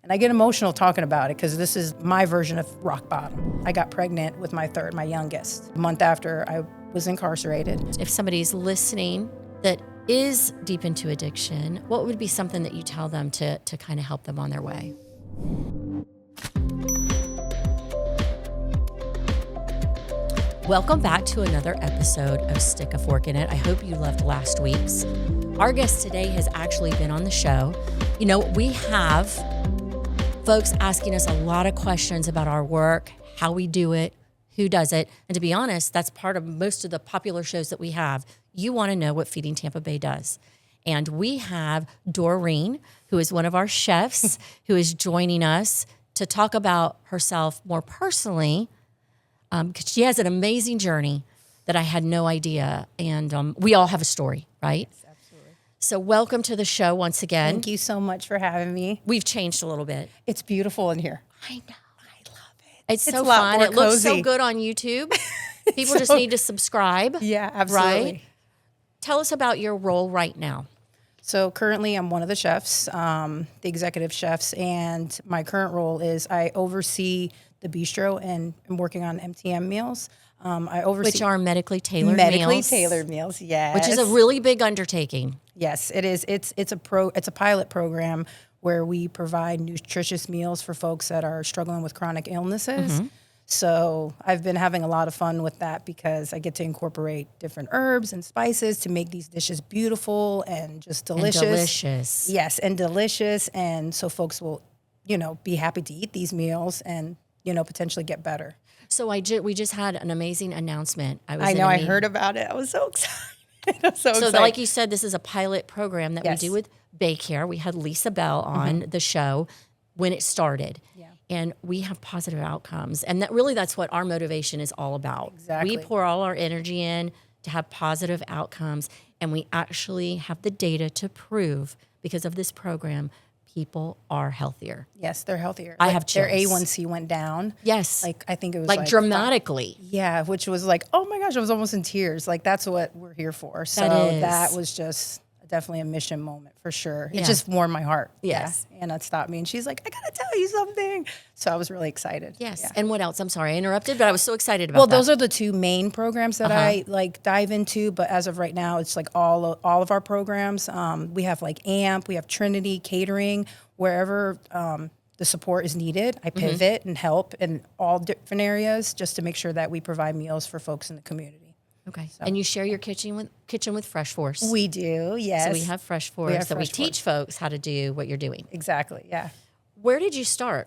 And I get emotional talking about it because this is my version of rock bottom. I got pregnant with my youngest, a month after I was incarcerated. If somebody's listening that is deep into addiction, what would be something that you tell them to kind of help them on their way? Welcome back to another episode of Stick a Fork in It. I hope you loved last week's. Our guest today has actually been on the show. You know, we have folks asking us a lot of questions about our work, how we do it, who does it. And to be honest, that's part of most of the popular shows that we have. You want to know what Feeding Tampa Bay does. And we have Doreen, who is one of our chefs, who is joining us to talk about herself more personally, because she has an amazing journey that I had no idea. And we all have a story, right? Yes, absolutely. So welcome to the show once again. Thank you so much for having me. We've changed a little bit. It's beautiful in here. I know. I love it. It's so a lot fun. more It looks so cozy. good on YouTube. People just need to subscribe. Yeah, absolutely. Right? Tell us about your role right now. So currently I'm one of the chefs, the executive chefs, and my current role is I oversee the bistro and I'm working on MTM meals. I oversee Which are medically tailored meals, yes. Which is a really big undertaking. Yes, it is. It's a pilot program where we provide nutritious meals for folks that are struggling with chronic illnesses. Mm-hmm. So I've been having a lot of fun with that because I get to incorporate different herbs and spices to make these dishes beautiful and just delicious. And delicious. Yes, and delicious. And so folks will, be happy to eat these meals and, potentially get better. So we just had an amazing announcement. I heard about it. I was so excited. So like you said, this is a pilot program that Yes. we do with Baycare. We had Lisa Bell on the show when it started. Yeah. And we have positive outcomes. And that's what our motivation is all about. Exactly. We pour all our energy in to have positive outcomes. And we actually have the data to prove, because of this program, people are healthier. Yes, they're healthier. I have their chills. A1C went down. Yes. I think it was like dramatically. Yeah, which was like, oh my gosh, I was almost in tears. Like, that's what we're here for. So that was just definitely a mission moment for sure. Yeah. It just warmed my heart. Yes. Yeah. Anna stopped me and she's like, I got to tell you something. So I was really excited. Yes. Yeah. And what else? I'm sorry I interrupted, but I was so excited about Well, that. those are the two main programs that I dive into. But as of right now, it's like all of our programs. We have like AMP, we have Trinity, catering, wherever the support is needed. I pivot and help in all different areas just to make sure that we provide meals for folks in the community. Okay. So. And you share your kitchen with Fresh Force. We do, yes. So we have Fresh Force. We teach folks how to do what you're doing. Exactly, yeah. Where did you start?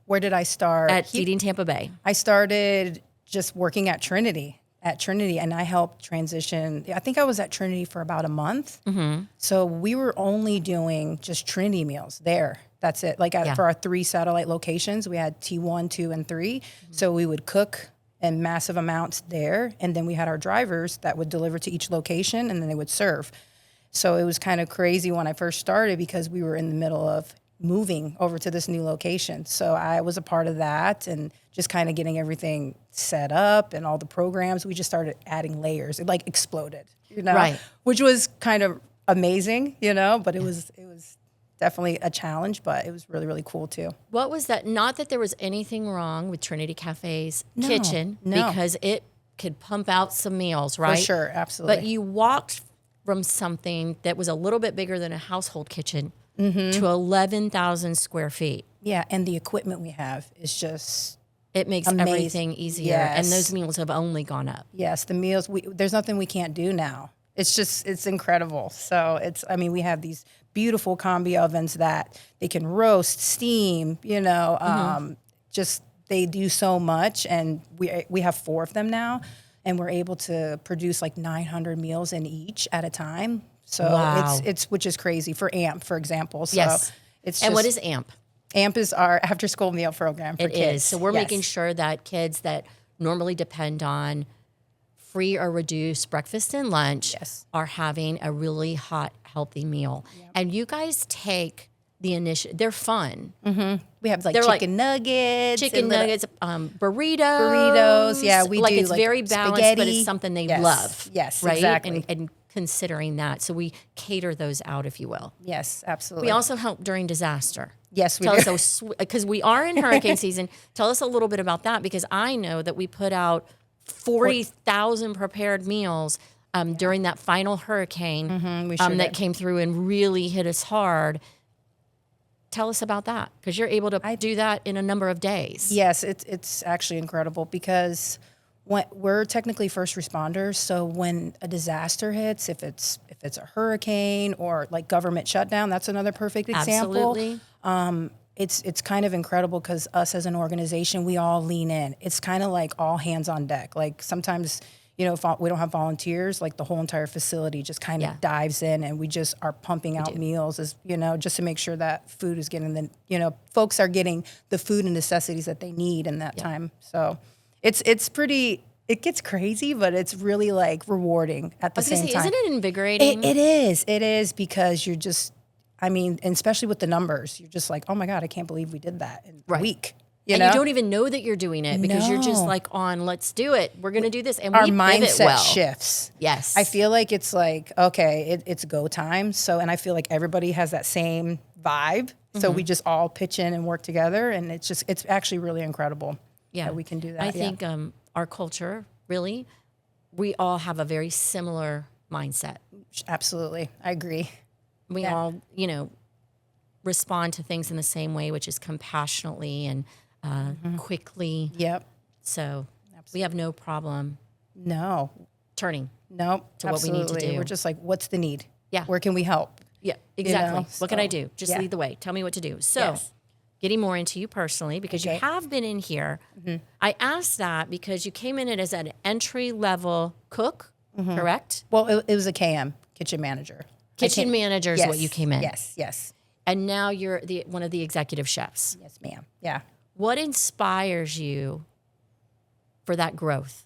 Where did I start? At Feeding Tampa Bay. I started just working at Trinity, and I helped transition. I think I was at Trinity for about a month. Mm-hmm. So we were only doing just Trinity meals there. That's it. For our 3 satellite locations, we had T1, 2, and 3. Mm-hmm. So we would cook in massive amounts there. And then we had our drivers that would deliver to each location and then they would serve. So it was kind of crazy when I first started because we were in the middle of moving over to this new location. So I was a part of that and just kind of getting everything set up and all the programs. We just started adding layers. It exploded, Right. Which was kind of amazing, but it was definitely a challenge, but it was really, really cool too. What was that? Not that there was anything wrong with Trinity Cafe's kitchen, because it could pump out some meals, right? For sure, absolutely. But you walked from something that was a little bit bigger than a household kitchen to 11,000 square feet. Yeah, and the equipment we have is just it makes amazing. Everything easier. Yes. And those meals have only gone up. Yes, the meals, there's nothing we can't do now. It's incredible. So we have these beautiful combi ovens that they can roast, steam, just they do so much. And we have 4 of them now, and we're able to produce 900 meals in each at a time. So wow. it's which is crazy for AMP, for example. So yes. It's and what is AMP? AMP is our after school meal program for kids. It is. So we're making sure that kids that normally depend on free or reduced breakfast and lunch are having a really hot, healthy meal. Yep. And you guys take the initiative. They're fun. Mm-hmm. We have chicken nuggets. Burritos. Yeah, we do. It's very balanced, spaghetti. but it's something they love. Yes, right? exactly. And considering that. So we cater those out, if you will. Yes, absolutely. We also help during disaster. Yes, we Tell do. us, because we are in hurricane season. Tell us a little bit about that, because I know that we put out 40,000 prepared meals during that final hurricane we sure that did. came through and really hit us hard. Tell us about that, because you're able to do that in a number of days. Yes, it's actually incredible because we're technically first responders. So when a disaster hits, if it's a hurricane or like government shutdown, that's another perfect example. Absolutely. It's kind of incredible because us as an organization, we all lean in. It's kind of like all hands on deck. Like sometimes, if we don't have volunteers, like the whole entire facility just kind of dives in, and we just are pumping out meals, just to make sure that food is getting folks are getting the food and necessities that they need in that time. So it's pretty. It gets crazy, but it's really like rewarding at the same time. Isn't it invigorating? It is because you're just, and especially with the numbers, you're just like, oh my God, I can't believe we did that in a week. You don't even know that you're doing it because you're just like let's do it. We're going to do this. And our we mindset shifts. Yes. I feel like it's like, okay, it's go time. So, and I feel like everybody has that same vibe. So we just all pitch in and work together. And it's actually really incredible that we can do that. I think our culture, really, we all have a very similar mindset. Absolutely. I agree. We all, respond to things in the same way, which is compassionately and quickly. Yep. So we have no problem turning to what we need to do. We're just like, what's the need? Yeah. Where can we help? Yeah, exactly. What can I do? Just lead the way. Tell me what to do. So getting more into you personally, because you have been in here. I asked that because you came in as an entry-level cook, correct? Well, it was a KM, kitchen manager. Kitchen manager is what you came in. Yes. And now you're one of the executive chefs. Yes, ma'am. Yeah. What inspires you for that growth?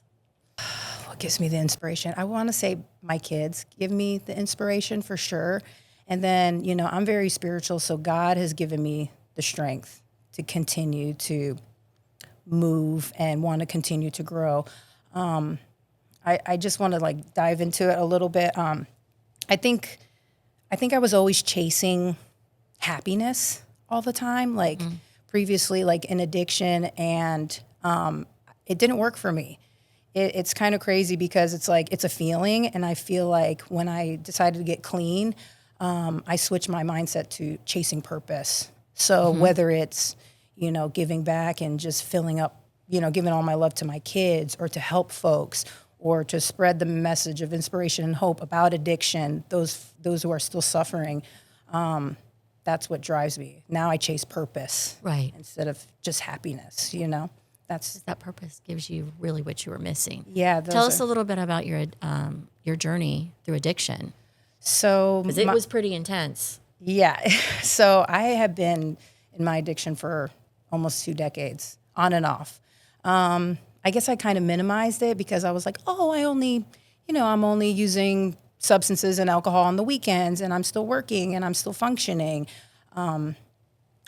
What gives me the inspiration? I want to say my kids give me the inspiration for sure. And then, I'm very spiritual, so God has given me the strength to continue to move and want to continue to grow. I just want to dive into it a little bit. I think I was always chasing happiness all the time, previously, in addiction, and it didn't work for me. It's kind of crazy because it's a feeling, and I feel like when I decided to get clean, I switched my mindset to chasing purpose. So whether it's, giving back and just filling up, giving all my love to my kids, or to help folks, or to spread the message of inspiration and hope about addiction, those who are still suffering, that's what drives me. Now I chase purpose, right, instead of just happiness. That's that purpose gives you really what you were missing. Yeah. Tell us a little bit about your journey through addiction. So, because it was pretty intense. Yeah. So I have been in my addiction for almost 2 decades, on and off. I guess I kind of minimized it because I was like, oh, I'm only using substances and alcohol on the weekends, and I'm still working and I'm still functioning.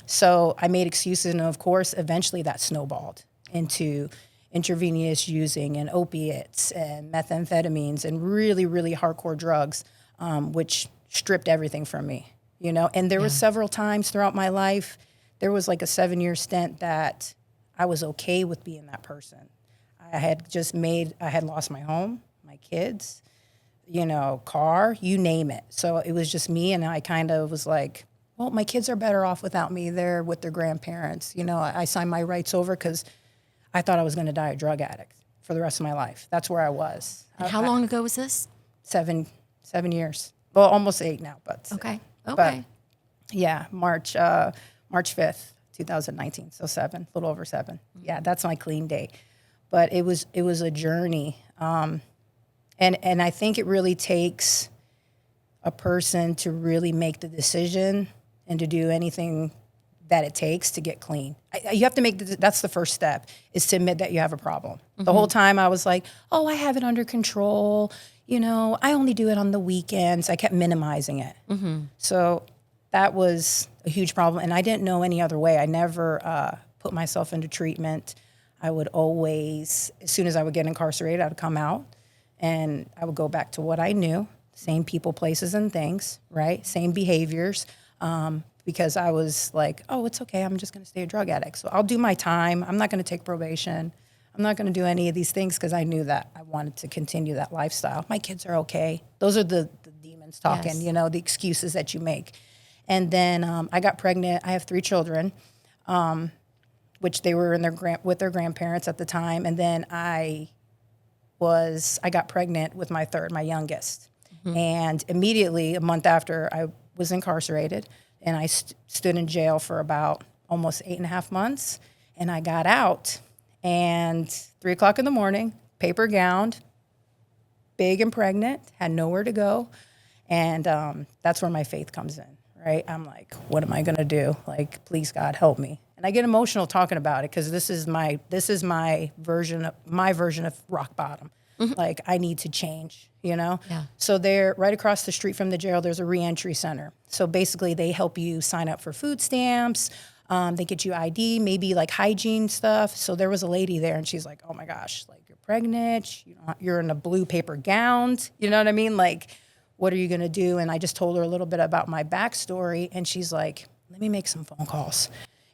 So I made excuses, and of course, eventually that snowballed into intravenous using and opiates and methamphetamines and really, really hardcore drugs, which stripped everything from me, And there was several times throughout my life, there was like a 7-year stint that I was okay with being that person. I had lost my home, my kids, car, you name it. So it was just me, and I kind of was like, well, my kids are better off without me. They're with their grandparents. I signed my rights over because I thought I was going to die a drug addict for the rest of my life. That's where I was. And how long ago was this? 7 years. Well, almost 8 now, but okay. But yeah, March 5th, 2019. So 7, a little over 7. Yeah, that's my clean date. But it was a journey. And I think it really takes a person to really make the decision and to do anything that it takes to get clean. You have to that's the first step, is to admit that you have a problem. The whole time I was like, oh, I have it under control. I only do it on the weekends. I kept minimizing it. So that was a huge problem. And I didn't know any other way. I never put myself into treatment. I would always, as soon as I would get incarcerated, I would come out and I would go back to what I knew, same people, places, and things, right? Same behaviors. Because I was like, oh, it's okay. I'm just going to stay a drug addict. So I'll do my time. I'm not going to take probation. I'm not going to do any of these things because I knew that I wanted to continue that lifestyle. My kids are okay. Those are the demons talking, Yes. you know, the excuses that you make. And then I got pregnant. I have 3 children, which they were in with their grandparents at the time. And then I got pregnant with my third, my youngest. And immediately, a month after, I was incarcerated. And I stood in jail for about almost 8.5 months. And I got out, and 3 o'clock in the morning, paper gowned, big and pregnant, had nowhere to go. And that's where my faith comes in, right? I'm like, what am I going to do? Like, please, God, help me. And I get emotional talking about it because this is my version of rock bottom. Like, I need to change, you know? Yeah. So there, right across the street from the jail, there's a reentry center. So basically, they help you sign up for food stamps. They get you ID, maybe like hygiene stuff. So there was a lady there, and she's like, oh my gosh, like, you're pregnant, you're in a blue paper gown, you know what I mean? Like, what are you going to do? And I just told her a little bit about my backstory, and she's like, let me make some phone calls.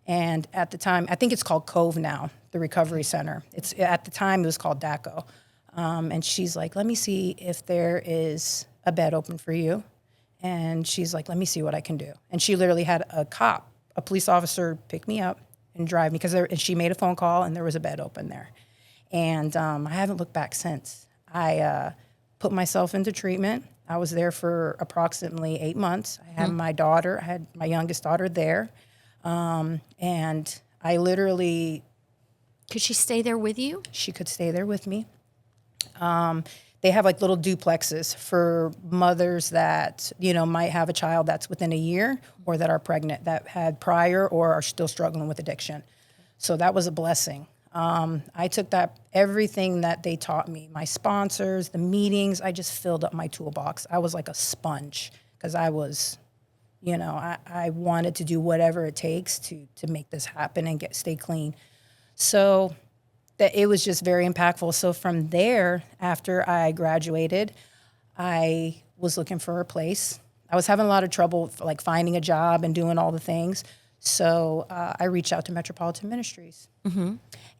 And at the time, I think it's called Cove now, the recovery center. At the time, it was called DACO. And she's like, let me see if there is a bed open for you. And she's like, let me see what I can do. And she literally had a police officer, pick me up and drive me, and she made a phone call, and there was a bed open there. And I haven't looked back since. I put myself into treatment. I was there for approximately 8 months. I had I had my youngest daughter there. And I literally... Could she stay there with you? She could stay there with me. They have like little duplexes for mothers that, you know, might have a child that's within a year or that are pregnant, that had prior or are still struggling with addiction. So that was a blessing. I took everything that they taught me, my sponsors, the meetings, I just filled up my toolbox. I was like a sponge because I was, you know, I wanted to do whatever it takes to make this happen and stay clean. So that it was just very impactful. So from there, after I graduated, I was looking for a place. I was having a lot of trouble like finding a job and doing all the things. So I reached out to Metropolitan Ministries.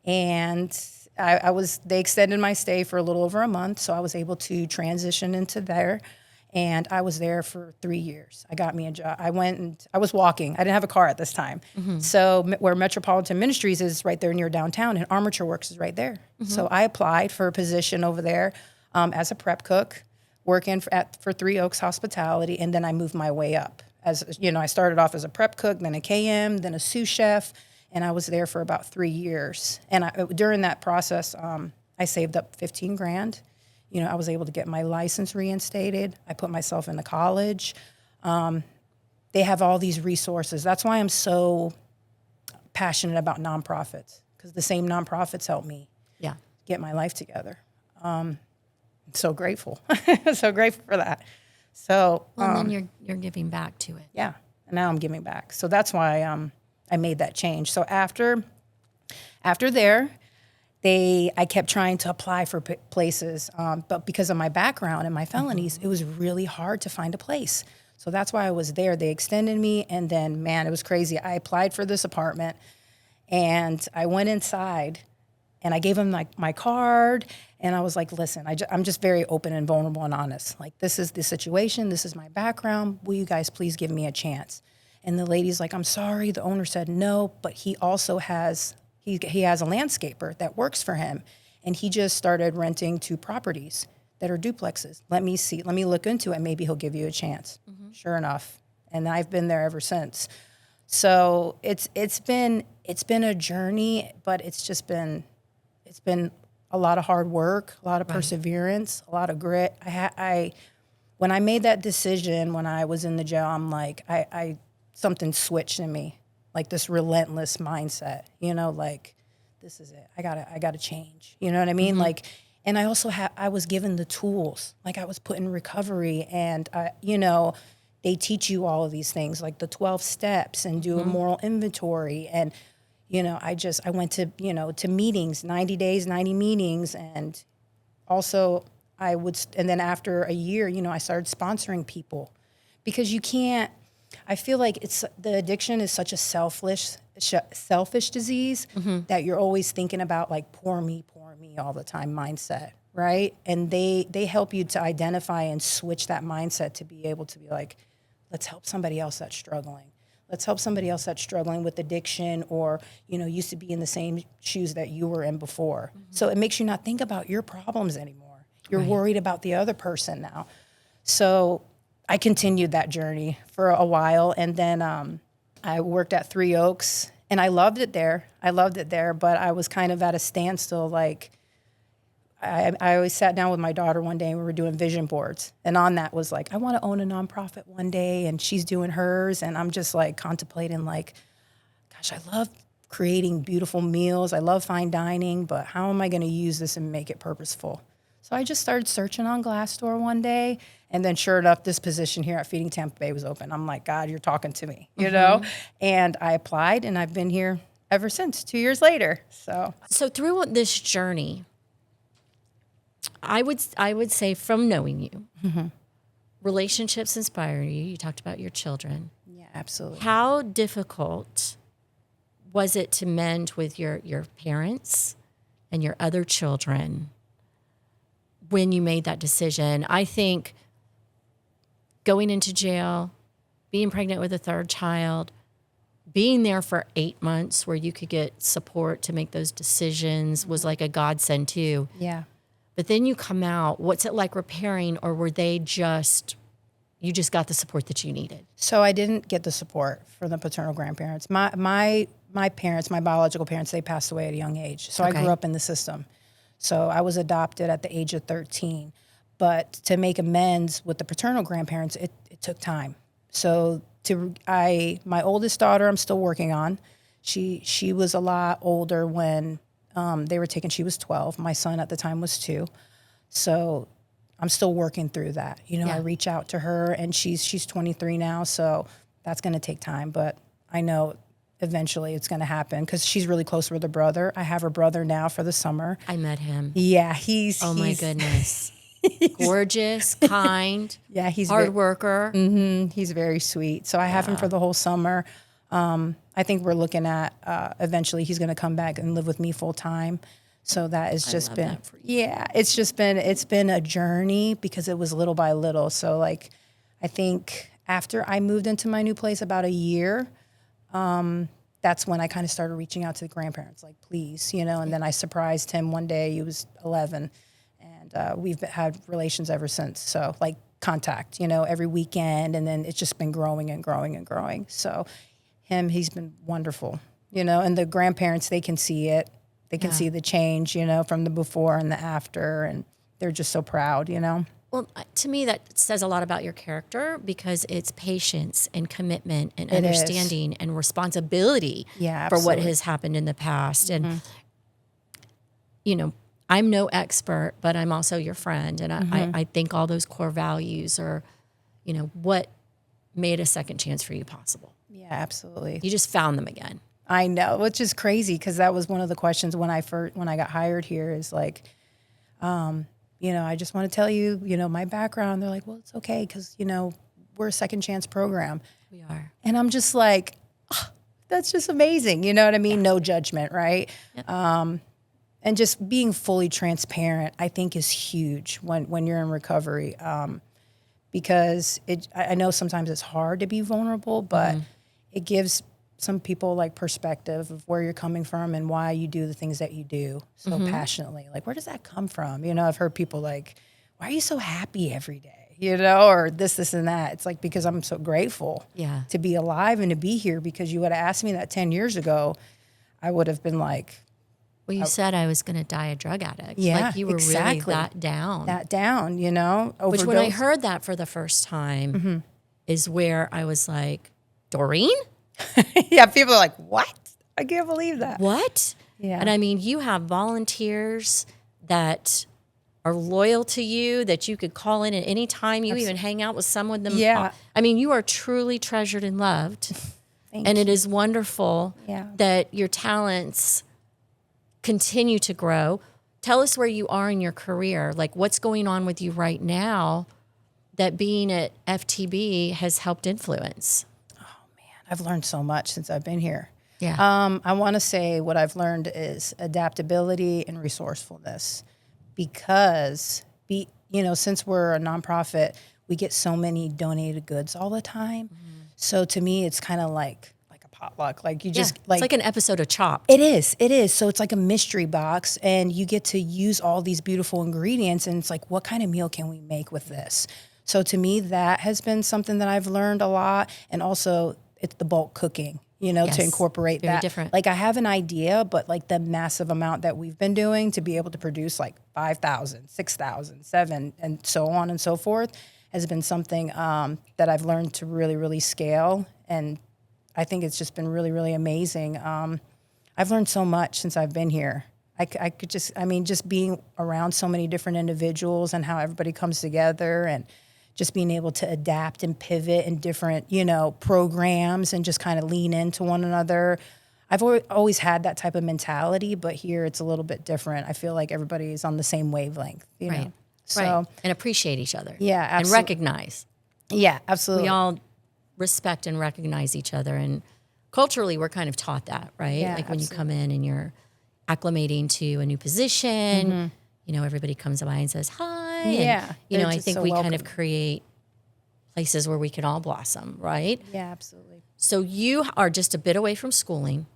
And they extended my stay for a little over a month. So I was able to transition into there. And I was there for 3 years. I got me a job. I was walking. I didn't have a car at this time. So where Metropolitan Ministries is right there near downtown, and Armature Works is right there. So I applied for a position over there as a prep cook, working for Three Oaks Hospitality, and then I moved my way up. As you know, I started off as a prep cook, then a KM, then a sous chef, and I was there for about 3 years. And during that process, I saved up $15,000. You know, I was able to get my license reinstated. I put myself into college. They have all these resources. That's why I'm so passionate about nonprofits, because the same nonprofits helped me get my life together. I'm so grateful. So grateful for that. So And then you're giving back to it. Yeah, and now I'm giving back. So that's why I made that change. So after there, I kept trying to apply for places, but because of my background and my felonies, it was really hard to find a place. So that's why I was there. They extended me, and then, man, it was crazy. I applied for this apartment, and I went inside, and I gave them my card, and I was like, listen, I'm just very open and vulnerable and honest. Like, this is the situation. This is my background. Will you guys please give me a chance? And the lady's like, I'm sorry. The owner said no, but he also has... He has a landscaper that works for him, and he just started renting 2 properties that are duplexes. Let me look into it. Maybe he'll give you a chance. Sure enough, and I've been there ever since. So it's been a journey, but it's been a lot of hard work, a lot of perseverance, a lot of grit. When I made that decision when I was in the jail, I'm like, something switched in me. Like this relentless mindset, you know, like, this is it. I gotta change. You know what I mean? Like, and I also I was given the tools. Like, I was put in recovery, and you know, they teach you all of these things, like the 12 steps, and do a moral inventory. And, you know, I went to, you know, to meetings, 90 days, 90 meetings. And also and then after a year, I started sponsoring people because you can't, I feel like the addiction is such a selfish disease that you're always thinking about like poor me all the time mindset, right? And they help you to identify and switch that mindset to be able to be like, let's help somebody else that's struggling. Let's help somebody else that's struggling with addiction or, used to be in the same shoes that you were in before. So it makes you not think about your problems anymore. You're worried about the other person now. So I continued that journey for a while. And then I worked at Three Oaks and I loved it there. But I was kind of at a standstill. Like I always sat down with my daughter one day and we were doing vision boards. And on that was like, I want to own a nonprofit one day. And she's doing hers. And I'm just like contemplating like, gosh, I love creating beautiful meals. I love fine dining, but how am I going to use this and make it purposeful? So I just started searching on Glassdoor one day. And then sure enough, this position here at Feeding Tampa Bay was open. I'm like, God, you're talking to me, And I applied and I've been here ever since, 2 years later. So through this journey, I would say from knowing you, relationships inspire you. You talked about your children. Yeah, absolutely. How difficult was it to mend with your parents and your other children when you made that decision? I think going into jail, being pregnant with a third child, being there for 8 months where you could get support to make those decisions was like a godsend too. Yeah. But then you come out, what's it like repairing, or were they you just got the support that you needed? So I didn't get the support from the paternal grandparents. My parents, my biological parents, they passed away at a young age. So I grew up in the system. So I was adopted at the age of 13. But to make amends with the paternal grandparents, it took time. So my oldest daughter, I'm still working on. She was a lot older when they were taken. She was 12. My son at the time was 2. So I'm still working through that. I reach out to her and she's 23 now. So that's going to take time. But I know eventually it's going to happen because she's really close with her brother. I have her brother now for the summer. I met him. Yeah, my goodness. Gorgeous, kind. Yeah, he's hard worker. He's very sweet. So I have him for the whole summer. I think we're looking at eventually he's going to come back and live with me full time. So that has just been, it's been a journey because it was little by little. So like, I think after I moved into my new place about a year, that's when I kind of started reaching out to the grandparents, like, please, and then I surprised him one day. He was 11 and we've had relations ever since. So like contact, every weekend. And then it's just been growing and growing and growing. So he's been wonderful, and the grandparents, they can see it. They can see the change, from the before and the after, and they're just so proud, Well, to me, that says a lot about your character because it's patience and commitment and understanding and responsibility for what has happened in the past. And, I'm no expert, but I'm also your friend. And I think all those core values are, what made a second chance for you possible. Yeah, absolutely. You just found them again. I know, which is crazy because that was one of the questions when I got hired here is like, I just want to tell you, my background. They're like, well, it's okay because, we're a second chance program. We are. And I'm just like, oh, that's just amazing. You know what I mean? Yeah. No judgment, right? Yep. And just being fully transparent, I think is huge when you're in recovery because I know sometimes it's hard to be vulnerable, but it gives some people like perspective of where you're coming from and why you do the things that you do so passionately. Like, where does that come from? I've heard people like, why are you so happy every day? Or this and that. It's like, because I'm so grateful to be alive and to be here because you would have asked me that 10 years ago, I would have been like, well, you said I was going to die a drug addict. Yeah, like you were really that down. Overdose. Which when I heard that for the first time is where I was like, Doreen? Yeah, people are like, what? I can't believe that. What? Yeah. And I mean, you have volunteers that are loyal to you, that you could call in at any time. You even hang out with some of them. Yeah. I mean, you are truly treasured and loved. And it is wonderful that your talents continue to grow. tell us where you are in your career. Like, what's going on with you right now that being at FTB has helped influence? I've learned so much since I've been here. Yeah. I want to say what I've learned is adaptability and resourcefulness, because since we're a nonprofit, we get so many donated goods all the time. So to me, it's kind of like a potluck. Like you just it's like an episode of Chopped. It is. So it's like a mystery box, and you get to use all these beautiful ingredients, and it's like, what kind of meal can we make with this? So to me, that has been something that I've learned a lot, and also it's the bulk cooking, to incorporate very that. different. Like I have an idea, but like the massive amount that we've been doing to be able to produce like 5,000, 6,000, 7, and so on and so forth has been something that I've learned to really, really scale. And I think it's just been really, really amazing. I've learned so much since I've been here. I could just being around so many different individuals and how everybody comes together, and just being able to adapt and pivot in different, programs and just kind of lean into one another. I've always had that type of mentality, but here it's a little bit different. I feel like everybody's on the same wavelength, Right. So, right. And appreciate each other. Yeah, And absolutely. recognize. Yeah, absolutely. We all respect and recognize each other. And culturally, we're kind of taught that, right? Yeah, like when absolutely. you come in and you're acclimating to a new position, everybody comes by and says, hi. Yeah, And, they're I just think so we kind of welcoming. create places where we can all blossom, right? Yeah, absolutely. So you are just a bit away from schooling.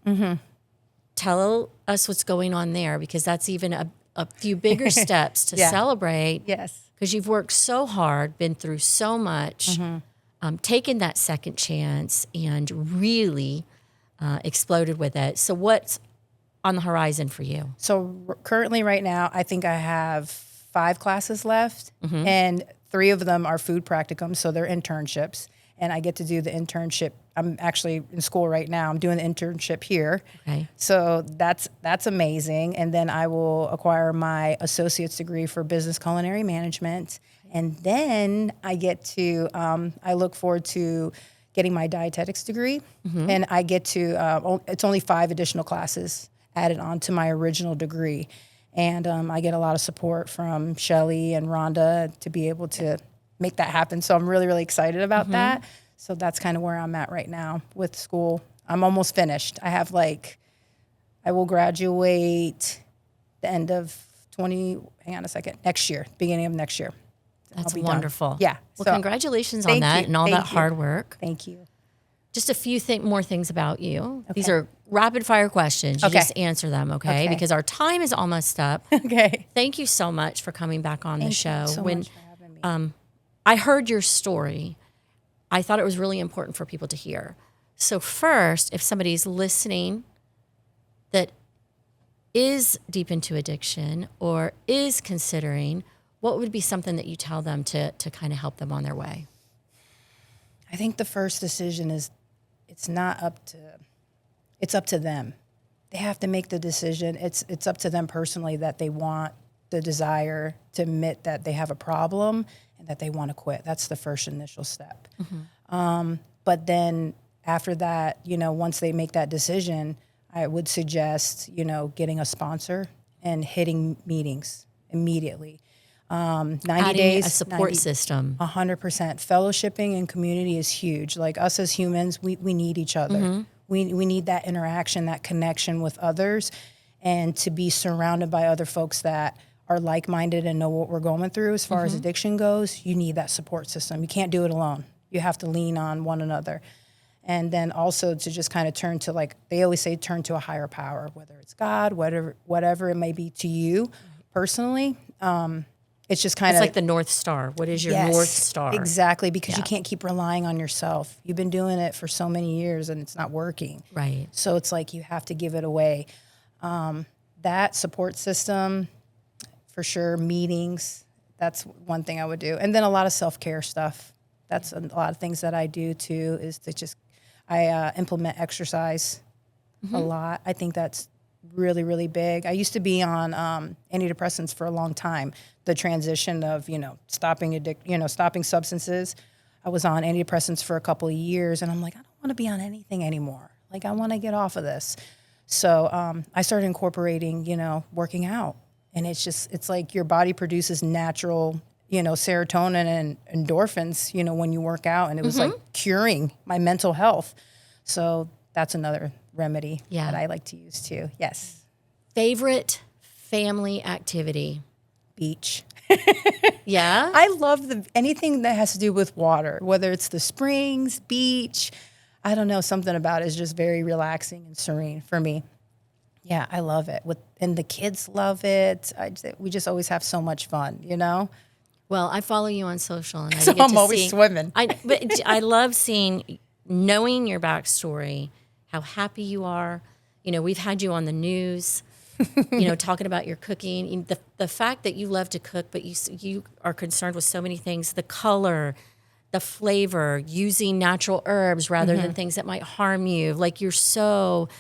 Tell us what's going on there, because that's even a few bigger steps to Yeah. celebrate, Yes. because you've worked so hard, been through so much, taken that second chance and really exploded with it. So what's on the horizon for you? So currently right now, I think I have 5 classes left, and 3 of them are food practicums, so they're internships. And I get to do the internship. I'm actually in school right now. I'm doing the internship here. Okay. So that's amazing. And then I will acquire my associate's degree for business culinary management. And then I get to, I look forward to getting my dietetics degree. And I get to, it's only 5 additional classes added on to my original degree. And I get a lot of support from Shelly and Rhonda to be able to make that happen. So I'm really, really excited about that. So that's kind of where I'm at right now with school. I'm almost finished. I have I will graduate the end of next year, beginning of next year. That's I'll be done. wonderful. Yeah. Well, So, congratulations on thank that you. and all Thank that you. hard work. Thank you. Just a few more things about you. Okay. These are rapid fire questions. You Okay. just answer them, okay? Okay. Because our time is almost up. Okay. Thank you so much for coming back on the Thank show. you so much for having me. I heard your story, I thought it was really important for people to hear. So first, if somebody's listening that is deep into addiction or is considering, what would be something that you tell them to kind of help them on their way? I think the first decision is it's up to them. They have to make the decision. It's up to them personally that they want the desire to admit that they have a problem and that they want to quit. That's the first initial step. But then after that, once they make that decision, I would suggest, getting a sponsor and hitting meetings immediately. 90 Adding days. a support system. 100%. Fellowshipping and community is huge. Like us as humans, we need each other. We need that interaction, that connection with others, and to be surrounded by other folks that are like-minded and know what we're going through as far as addiction goes. You need that support system. You can't do it alone. You have to lean on one another. And then also to just kind of turn to, they always say, turn to a higher power, whether it's God, whatever it may be to you personally. It's just kind It's of like the North Star. What is your Yes, North Star? Exactly, because you can't keep relying on yourself. You've been doing it for so many years and it's not working. Right. So it's like you have to give it away. That support system, for sure, meetings, that's one thing I would do. And then a lot of self-care stuff. That's a lot of things that I do too, is to just, I implement exercise a lot. I think that's really, really big. I used to be on antidepressants for a long time. The transition of, stopping substances. I was on antidepressants for a couple of years, and I'm like, I don't want to be on anything anymore. Like, I want to get off of this. So I started incorporating, working out. And it's like your body produces natural, serotonin and endorphins, when you work out. And it was like curing my mental health. So that's another remedy that I like to use too. Yes. Favorite family activity? Beach. Yeah? I love anything that has to do with water, whether it's the springs, beach. I don't know, something about it is just very relaxing and serene for me. Yeah, I love it. And the kids love it. We just always have so much fun, Well, I follow you on social, and So I'm always swimming. But I love knowing your backstory, how happy you are. We've had you on the news, talking about your cooking. The fact that you love to cook, but you are concerned with so many things, the color, the flavor, using natural herbs rather than things that might harm you. Like, you're so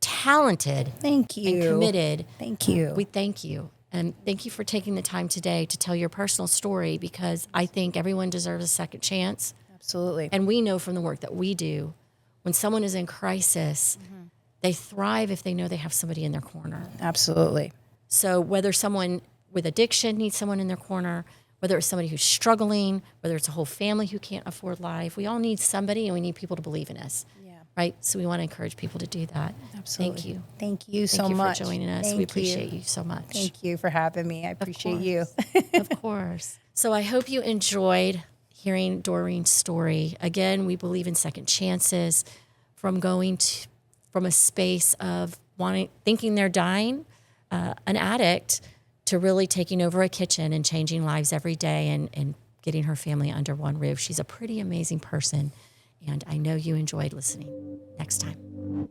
talented. Thank you. And committed. Thank you. We thank you. And thank you for taking the time today to tell your personal story, because I think everyone deserves a second chance. Absolutely. And we know from the work that we do, when someone is in crisis, they thrive if they know they have somebody in their corner. Absolutely. So whether someone with addiction needs someone in their corner, whether it's somebody who's struggling, whether it's a whole family who can't afford life, we all need somebody, and we need people to believe in us. Right? So we want to encourage people to do that. Absolutely. Thank you. Thank you so much. Thank you for joining us. Thank we appreciate you so much. Thank you for having me. I appreciate you. Of course. So I hope you enjoyed hearing Doreen's story. Again, we believe in second chances, from from a space of thinking they're dying, an addict, to really taking over a kitchen and changing lives every day and getting her family under one roof. She's a pretty amazing person. And I know you enjoyed listening. Next time.